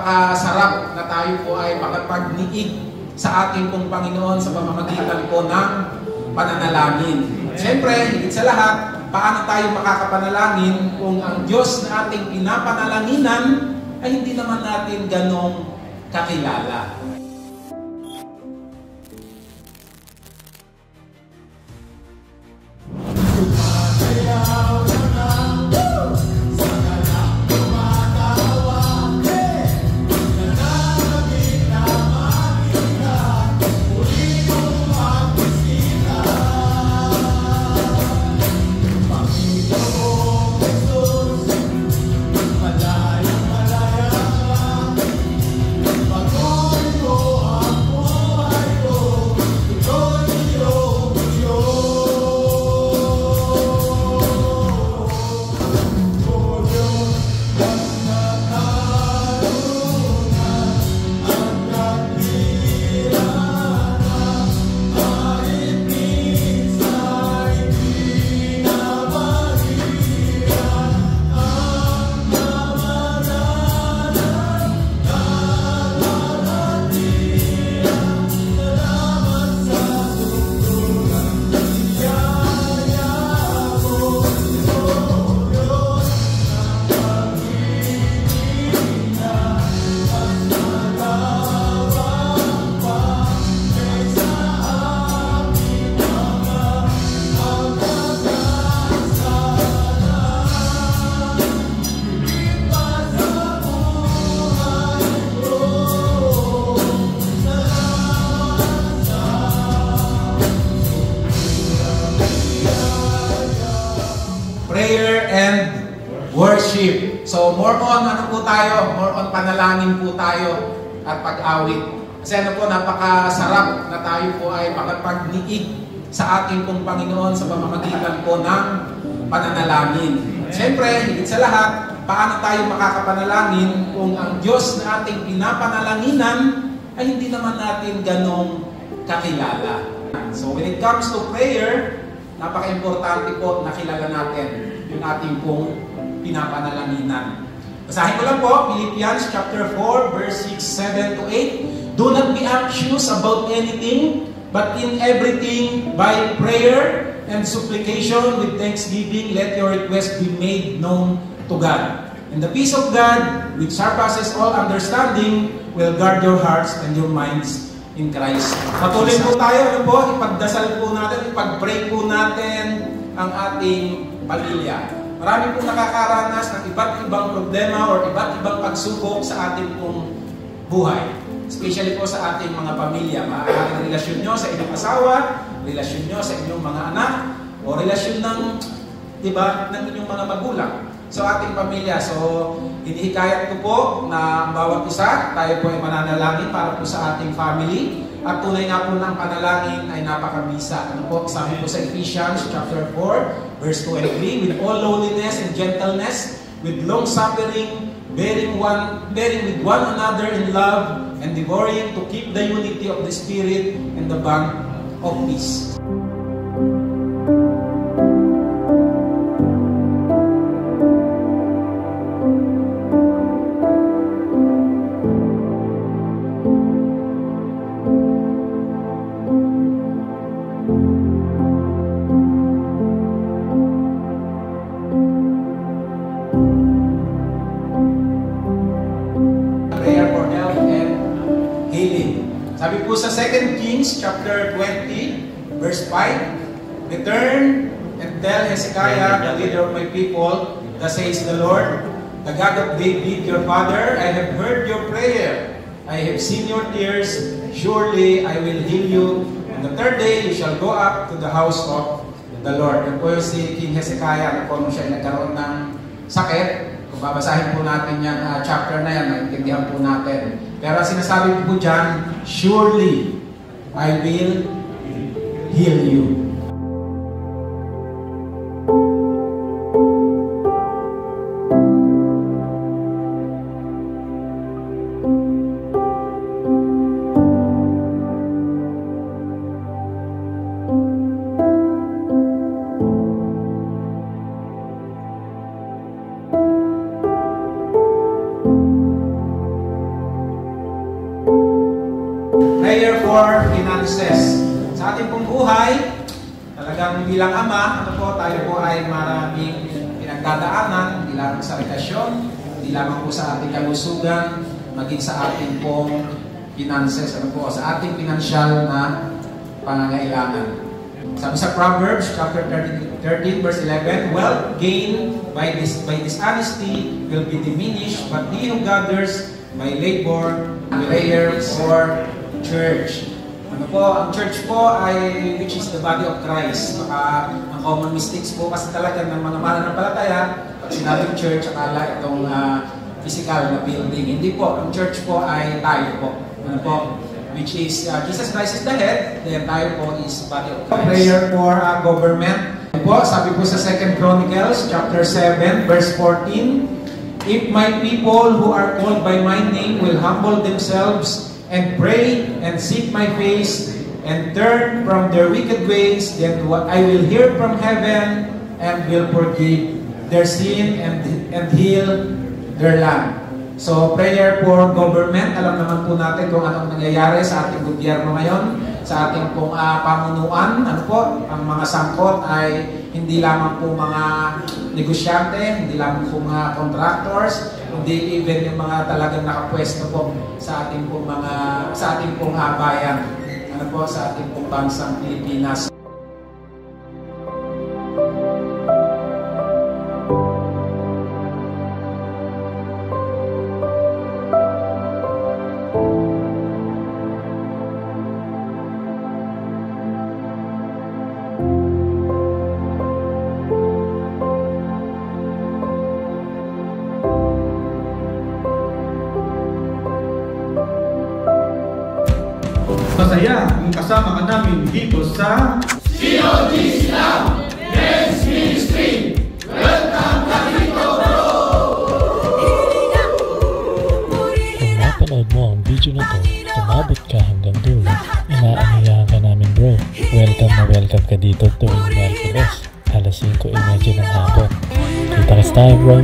napakasarap na tayo po ay makapagniig sa ating pong Panginoon sa pamamagitan po ng pananalangin. Siyempre, higit sa lahat, paano tayo makakapanalangin kung ang Diyos na ating pinapanalanginan ay hindi naman natin ganong kakilala. Prayer and worship. So more on ano po tayo? More on panalangin po tayo at pag-awit. Kasi ano po, napakasarap na tayo po ay makapagniig sa ating pong Panginoon sa pamamagitan po ng pananalangin. Siyempre, higit sa lahat, paano tayo makakapanalangin kung ang Diyos na ating pinapanalanginan ay hindi naman natin ganong kakilala. So when it comes to prayer, napaka-importante po na kilala natin yung ating pong pinapanalanginan. Basahin ko lang po, Philippians chapter 4, verse 6, 7 to 8. Do not be anxious about anything, but in everything, by prayer and supplication with thanksgiving, let your request be made known to God. And the peace of God, which surpasses all understanding, will guard your hearts and your minds in Christ. Patuloy po tayo, ano po, ipagdasal po natin, ipag-pray po natin ang ating pamilya. Marami po nakakaranas ng iba't ibang problema or iba't ibang pagsubok sa ating pong buhay. Especially po sa ating mga pamilya. Maaaring relasyon nyo sa inyong asawa, relasyon nyo sa inyong mga anak, o relasyon ng, diba, ng inyong mga magulang. So ating pamilya, so hinihikayat ko po na ang bawat isa, tayo po ay mananalangin para po sa ating family. At tunay nga po ng panalangin ay napakabisa. Ano po, sabi po sa Ephesians chapter 4, verse 2 and 3, with all lowliness and gentleness, with long suffering, bearing with one another in love, and devouring to keep the unity of the Spirit and the bond of peace. Sabi po sa 2 Kings chapter 20, verse 5, return and tell Hezekiah, the leader of my people, thus says the Lord, the God of David, your father, I have heard your prayer. I have seen your tears. Surely I will heal you. On the third day, you shall go up to the house of the Lord. Yan po yung si King Hezekiah, nung siya nagkaroon ng sakit. Kung babasahin po natin yung chapter na yan, maintindihan po natin. Pero sinasabi po dyan, surely I will heal you. finances. Sa ating pong buhay, talagang bilang ama, tayo po ay maraming pinagdadaanan, hindi lamang sa relasyon, hindi lamang po sa ating kalusugan, maging sa ating pong finances, sa ating financial na pangangailangan. Sabi sa Proverbs chapter 13 verse 11, wealth gained by dishonesty will be diminished, but he who gathers by labor, prayer for church. Ang church po ay, which is the body of Christ. Baka ang common mistakes po kasi talaga ng mga mananampalataya, pag sinabing church, akala itong physical na building. Hindi po, ang church po ay tayo po. Which is, Jesus Christ is the head, then tayo po is body of Christ. Prayer for government. Sabi po sa 2 Chronicles chapter 7 verse 14, if my people who are called by my name will humble themselves and pray and seek my face and turn from their wicked ways, then I will hear from heaven and will forgive their sin and heal their land. So, prayer for government. Alam naman po natin kung anong nangyayari sa ating gobyerno ngayon, sa ating pong pamunuan. Ang mga sangkot ay hindi lamang po mga negosyante, hindi lamang po mga contractors, hindi even yung mga talagang nakapwesto po sa ating pong bayan, sa ating pong bansang Pilipinas. Masaya kung kasama ka namin dito sa COG Silang Men's Ministry. Welcome ka dito, bro! Kung napanood mo ang video na to, tumabot ka hanggang dulo, inaanyayahan ka namin, bro. Welcome ka dito tuwing Merkules, alas 5:30 ng hapon. Kita-kits tayo, bro!